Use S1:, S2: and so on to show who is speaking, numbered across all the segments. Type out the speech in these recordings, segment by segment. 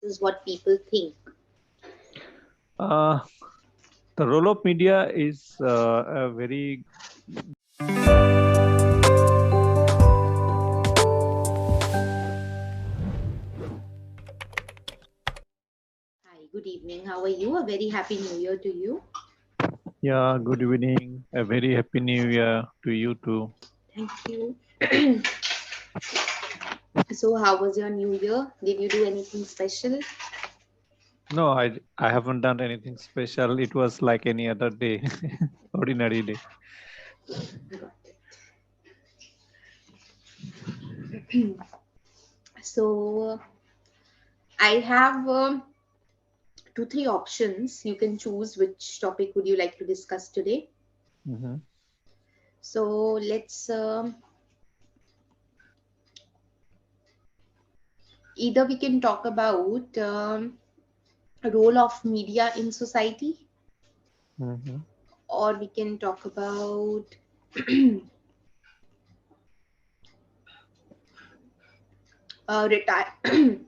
S1: is what people think.
S2: Uh, the role of media is a very
S1: Hi, good evening. How are you? A very happy new year to you.
S2: yeah. Good evening. A very happy New Year to you too.
S1: Thank you. So, how was your new year? Did you do anything special?
S2: No, I haven't done anything special. It was like any other day, ordinary day.
S1: Got it. So, I have two, three options. You can choose which topic would you like to discuss today.
S2: Mm-hmm.
S1: So, let's either we can talk about role of media in society,
S2: Mm-hmm.
S1: or we can talk about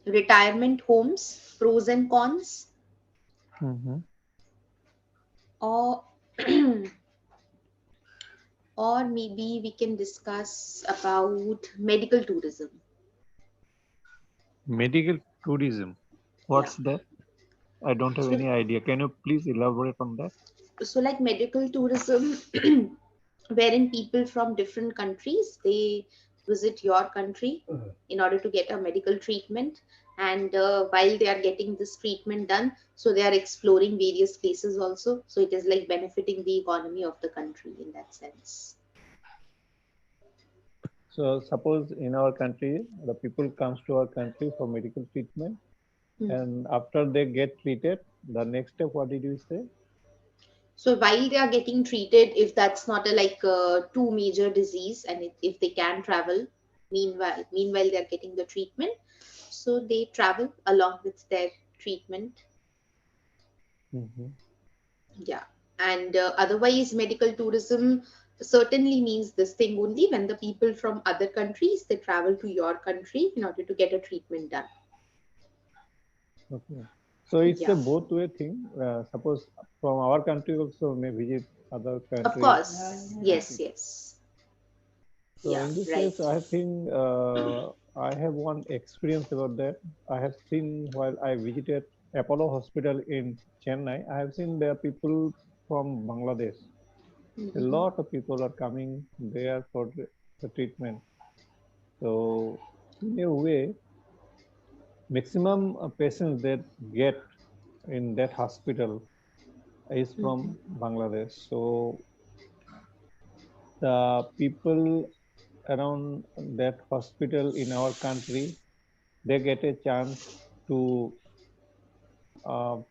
S1: retirement homes, pros and cons,
S2: Mm-hmm.
S1: or or maybe we can discuss about medical tourism.
S2: Medical tourism.
S1: Yeah.
S2: What's that? I don't have
S1: So,
S2: any idea. Can you please elaborate on that?
S1: so like medical tourism, wherein people from different countries they visit your country in order to get a medical treatment, and while they are getting this treatment done, so they are exploring various places also. So it is like benefiting the economy of the country in that sense.
S2: So suppose in our country, the people comes to our country for medical treatment,
S1: Hmm.
S2: and after they get treated, the next step, what did you say?
S1: So while they are getting treated, if that's not a too major disease, and if they can travel, meanwhile they are getting the treatment, so they travel along with their treatment.
S2: Mm-hmm.
S1: Yeah, and otherwise medical tourism certainly means this thing only when the people from other countries they travel to your country in order to get a treatment done.
S2: Okay. So it's
S1: Yeah,
S2: a both way thing. Suppose from our country also may visit other
S1: of
S2: countries.
S1: course. Yes, yes.
S2: So
S1: Yeah,
S2: in this
S1: right.
S2: case, I think I have one experience about that. I have seen while I visited Apollo Hospital in Chennai, I have seen there are people from Bangladesh. A
S1: Mhm.
S2: lot of people are coming there for the treatment. So in a way, maximum patients that get in that hospital is from
S1: Mhm.
S2: Bangladesh. So the people around that hospital in our country, they get a chance to uh,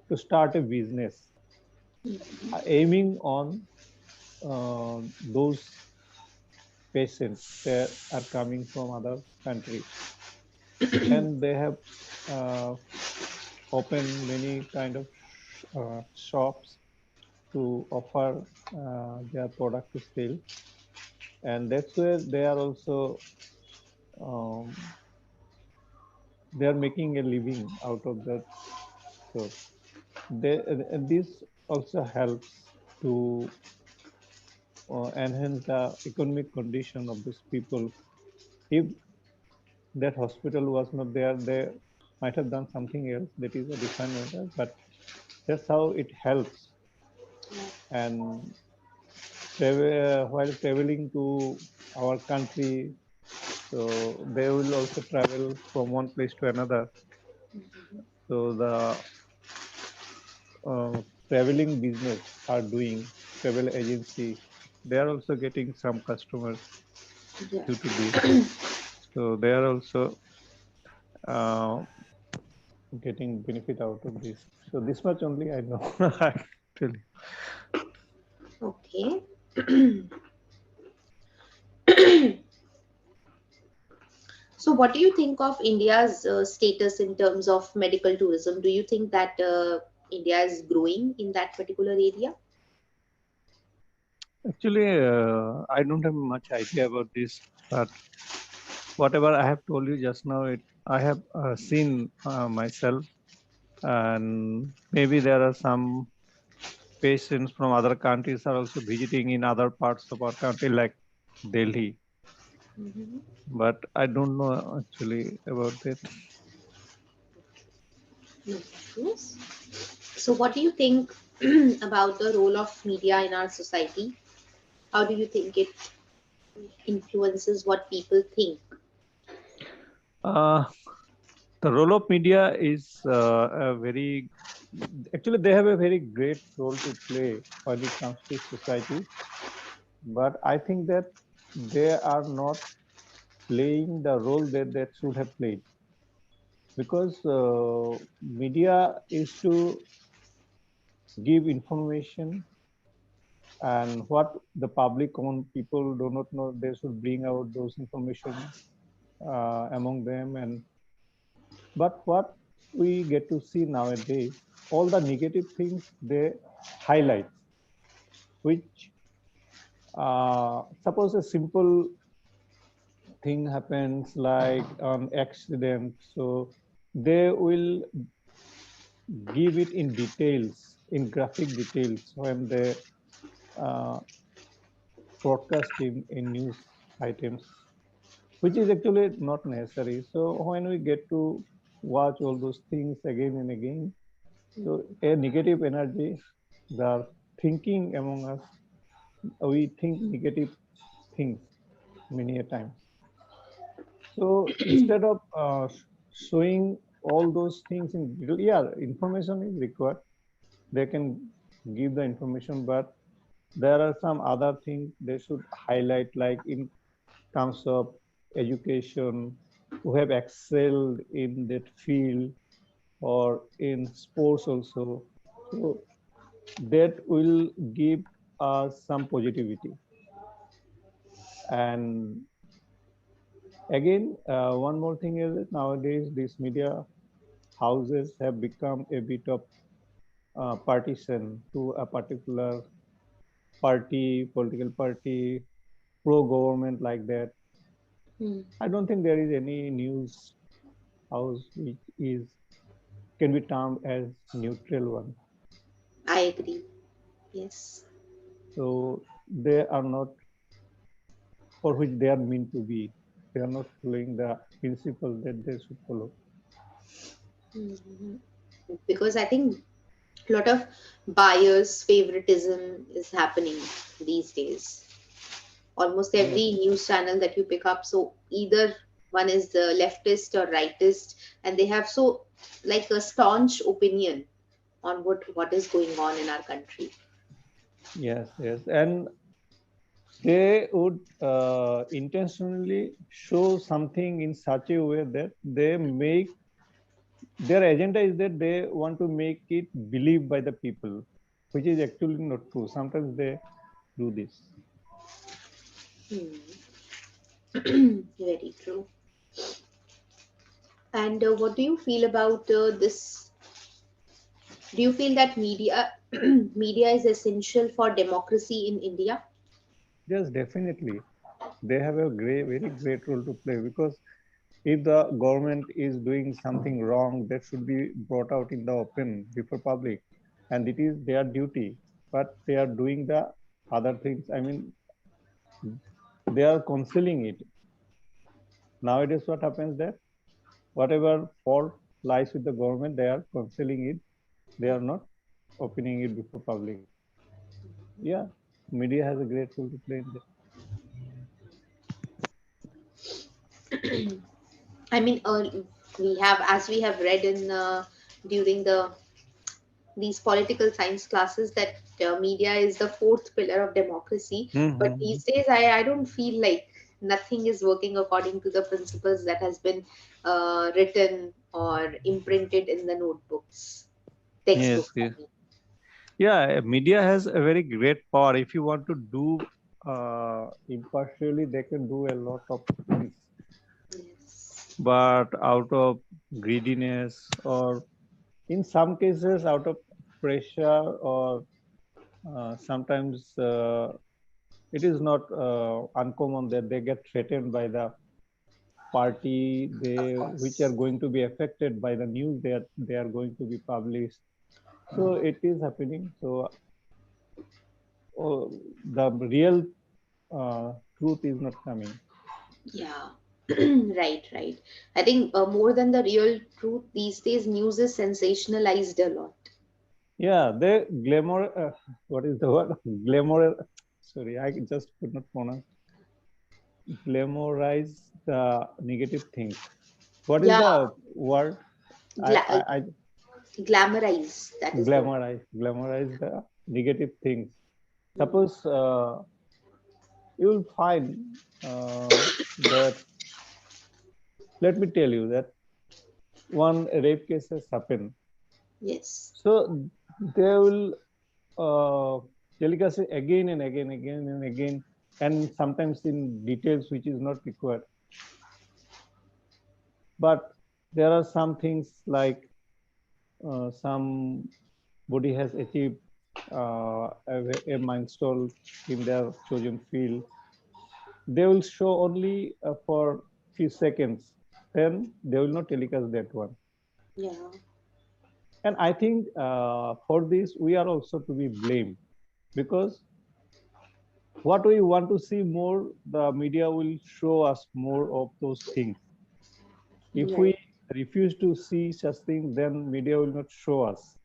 S2: to start a business aiming on those patients that are coming from other country, and they have uh, opened many kind of shops to offer their product to sale, and that's where they are also um, they are making a living out of that. So and this also helps to enhance the economic condition of these people. If that hospital was not there, they might have done something else. That is a different matter, but that's how it helps. And while traveling to our country, so they will also travel from one place to another. So the uh, traveling business are doing travel agency, they are also getting some customers
S1: Yeah.
S2: due to this. So they are also uh, getting benefit out of this. So this much only I know actually.
S1: Okay. So, what do you think of India's status in terms of medical tourism? Do you think that India is growing in that particular area?
S2: Actually, I don't have much idea about this, but whatever I have told you just now, it I have seen myself, and maybe there are some patients from other countries are also visiting in other parts of our country, like Delhi.
S1: Mhm.
S2: But I don't know actually about that.
S1: Yes. So, what do you think about the role of media in our society? How do you think it influences what people think?
S2: Uh, the role of media is a very, actually, they have a very great role to play when it comes to society. But I think that they are not playing the role that they should have played, because media is to give information, and what the public common people do not know, they should bring out those information among them. And but what we get to see nowadays, all the negative things they highlight, which suppose a simple thing happens like an accident, so they will give it in details, in graphic details, when they uh, broadcast in news items, which is actually not necessary. So when we get to watch all those things again and again, so
S1: Mhm.
S2: a negative energy, the thinking among us, we think negative things many a times. So instead of showing all those things in detail, yeah, information is required. They can give the information, but there are some other things they should highlight, like in terms of education, who have excelled in that field, or in sports also. So that will give us some positivity. And again, one more thing is that nowadays these media houses have become a bit of partisan to a particular party, political party, pro government, like that.
S1: Hmm.
S2: I don't think there is any news house which is can be termed as neutral one.
S1: I agree. Yes.
S2: So they are not for which they are meant to be. They are not following the principle that they should follow.
S1: Mhm. Because I think a lot of bias favoritism is happening these days. Almost
S2: Yes,
S1: every news channel that you pick up, so either one is the leftist or rightist, and they have so like a staunch opinion on what is going on in our country.
S2: yes, yes. And they would intentionally show something in such a way that they make their agenda is that they want to make it believed by the people, which is actually not true. Sometimes they do this.
S1: Very true. And what do you feel about this? Do you feel that media media is essential for democracy in India?
S2: Yes, definitely. They have a very great role to play, because if the government is doing something wrong, that should be brought out in the open before public, and it is their duty. But they are doing the other things. I mean, they are concealing it. Nowadays, what happens that whatever fault lies with the government, they are concealing it. They are not opening it before public. Yeah, media has a great role to play in that.
S1: I mean, we have, as we have read in during these political science classes, that media is the fourth pillar of democracy. But
S2: Mm-hmm.
S1: these days, I don't feel like nothing is working according to the principles that has been written or imprinted in the notebooks,
S2: Yes,
S1: textbooks.
S2: yes.
S1: I mean.
S2: Yeah, media has a very great power. If you want to do impartially, they can do a lot of things.
S1: Yes.
S2: But out of greediness, or in some cases out of pressure, or sometimes it is not uncommon that they get threatened by the party
S1: Of
S2: they which are
S1: course.
S2: going to be affected by the news they are going to be published. So it is happening. So the real truth is not coming.
S1: Yeah. Right, right. I think more than the real truth these days, news is sensationalized a lot.
S2: Yeah, they glamour. What is the word? Glamour. Sorry, I just could not pronounce. Glamorize the negative things. What is
S1: Yeah,
S2: the word? I
S1: gla-
S2: I, I
S1: glamorize. That is the word.
S2: glamorize the negative things.
S1: Mm.
S2: Suppose you will find that. Let me tell you that one rape case has happened.
S1: Yes.
S2: So they will telecast it again and again, and sometimes in details which is not required. But there are some things like somebody has achieved a milestone in their chosen field. They will show only for few seconds. Then they will not telecast that one.
S1: Yeah.
S2: And I think for this we are also to be blamed because what we want to see more, the media will show us more of those things. If
S1: Right.
S2: we refuse to see such things, then media will not show us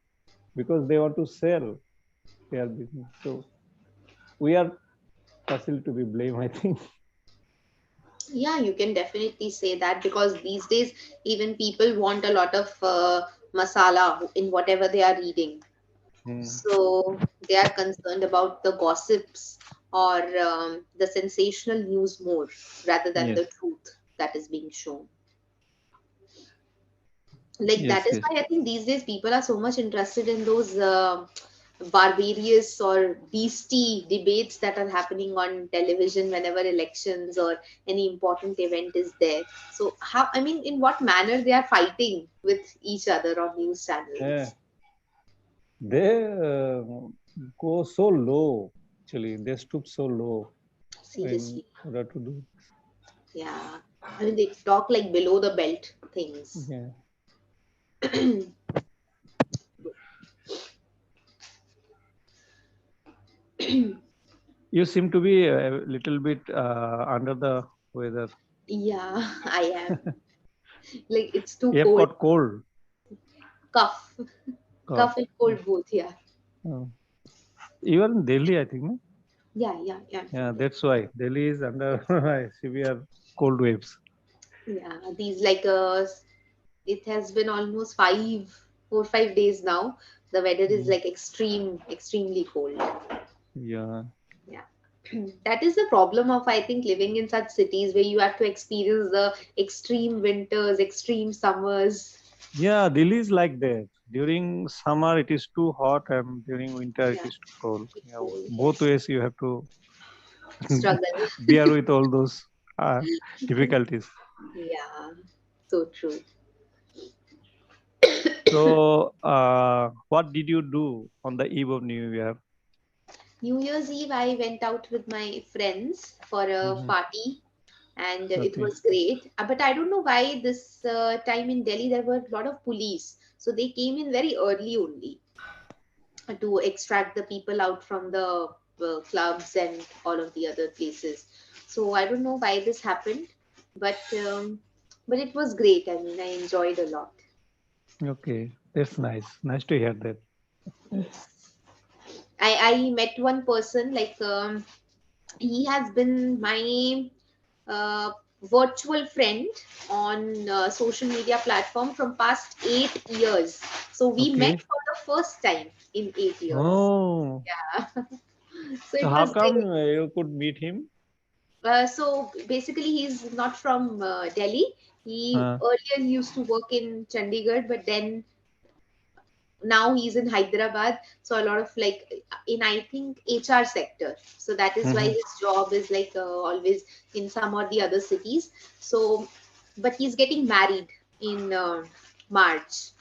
S2: because they want to sell their business. So we are partially to be blamed, I think.
S1: Yeah, you can definitely say that because these days even people want a lot of masala in whatever they are reading.
S2: Hmm.
S1: So they are concerned about the gossips or the sensational news more rather than
S2: Yes,
S1: the truth that is being shown. Like that
S2: yes,
S1: is
S2: yes.
S1: why I think these days people are so much interested in those barbarous or beastie debates that are happening on television whenever elections or any important event is there. So how, I mean, in what manner they are fighting with each other on news
S2: Yeah.
S1: channels.
S2: They go so low, actually. They stoop so low in
S1: Seriously.
S2: order to do.
S1: Yeah. I mean, they talk like below the belt things.
S2: Yeah. You seem to be a little bit under the weather.
S1: Yeah, I am. Like it's too
S2: You have
S1: cold.
S2: got cold.
S1: Cough.
S2: God.
S1: Cough and cold both. Yeah.
S2: Uh, you are in Delhi, I think. No?
S1: Yeah, yeah, yeah. I'm
S2: Yeah,
S1: from there.
S2: that's why Delhi is under severe cold waves.
S1: Yeah, these like it has been almost 4, 5 days now. The weather is
S2: Mm.
S1: like extremely cold.
S2: Yeah.
S1: Yeah. That is the problem of I think living in such cities where you have to experience the extreme winters, extreme summers.
S2: Yeah, Delhi is like that. During summer it is too hot and during winter it
S1: Yeah,
S2: is too cold.
S1: too
S2: Yeah,
S1: cold.
S2: both
S1: Yes.
S2: ways you have to
S1: Struggle.
S2: bear with all those difficulties.
S1: Yeah, so true.
S2: So, what did you do on the eve of New Year?
S1: New Year's Eve, I went out with my friends for a
S2: Hmm.
S1: party and it
S2: Okay.
S1: was great. But I don't know why this time in Delhi there were a lot of police. So they came in very early only to extract the people out from the clubs and all of the other places. So I don't know why this happened, but but it was great. I mean, I enjoyed a lot.
S2: Okay, that's nice. Nice to hear that.
S1: Yes, I met one person like he has been my uh, virtual friend on social media platform from past 8 years. So we met
S2: Okay.
S1: for the first time in 8 years.
S2: Oh,
S1: Yeah. So
S2: so
S1: it
S2: how
S1: was great.
S2: come you could meet him?
S1: So basically, he's not from Delhi. He
S2: Uh,
S1: earlier used to work in Chandigarh, but then now he's in Hyderabad. So a lot of like in I think HR sector. So that is why
S2: mhm.
S1: his job is like always in some or the other cities. So, but he's getting married in March.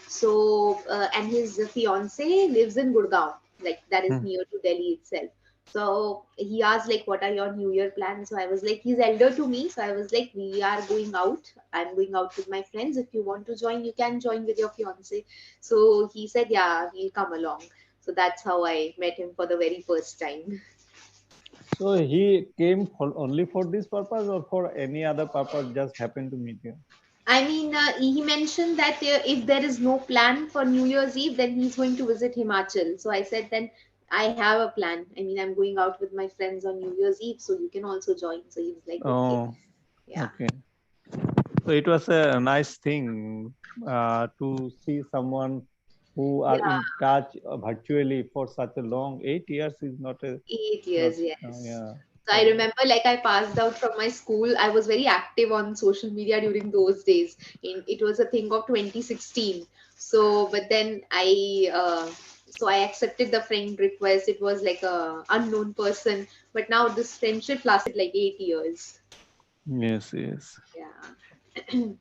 S1: So and his fiance lives in Gurgaon, like that is
S2: Mhm.
S1: near to Delhi itself. So he asked like, "What are your New Year plans?" So I was like, "He's elder to me." So I was like, "We are going out. I'm going out with my friends. If you want to join, you can join with your fiance." So he said, "Yeah, he'll come along." So that's how I met him for the very first time.
S2: So he came for only for this purpose or for any other purpose, just happened to meet you?
S1: I mean, he mentioned that if there is no plan for New Year's Eve, then he's going to visit Himachal. So I said, then I have a plan. I mean, I'm going out with my friends on New Year's Eve, so you can also join. So he was like, okay,
S2: Oh,
S1: yeah,
S2: okay. So it was a nice thing to see someone who are
S1: yeah,
S2: in touch virtually for such a long 8 years is
S1: eight
S2: not
S1: years, yes.
S2: yeah.
S1: So I
S2: So
S1: remember, like, I passed out from my school. I was very active on social media during those days. It was a thing of 2016. So, but then I accepted the friend request. It was like a unknown person, but now this friendship lasted like 8 years.
S2: yes, yes.
S1: Yeah.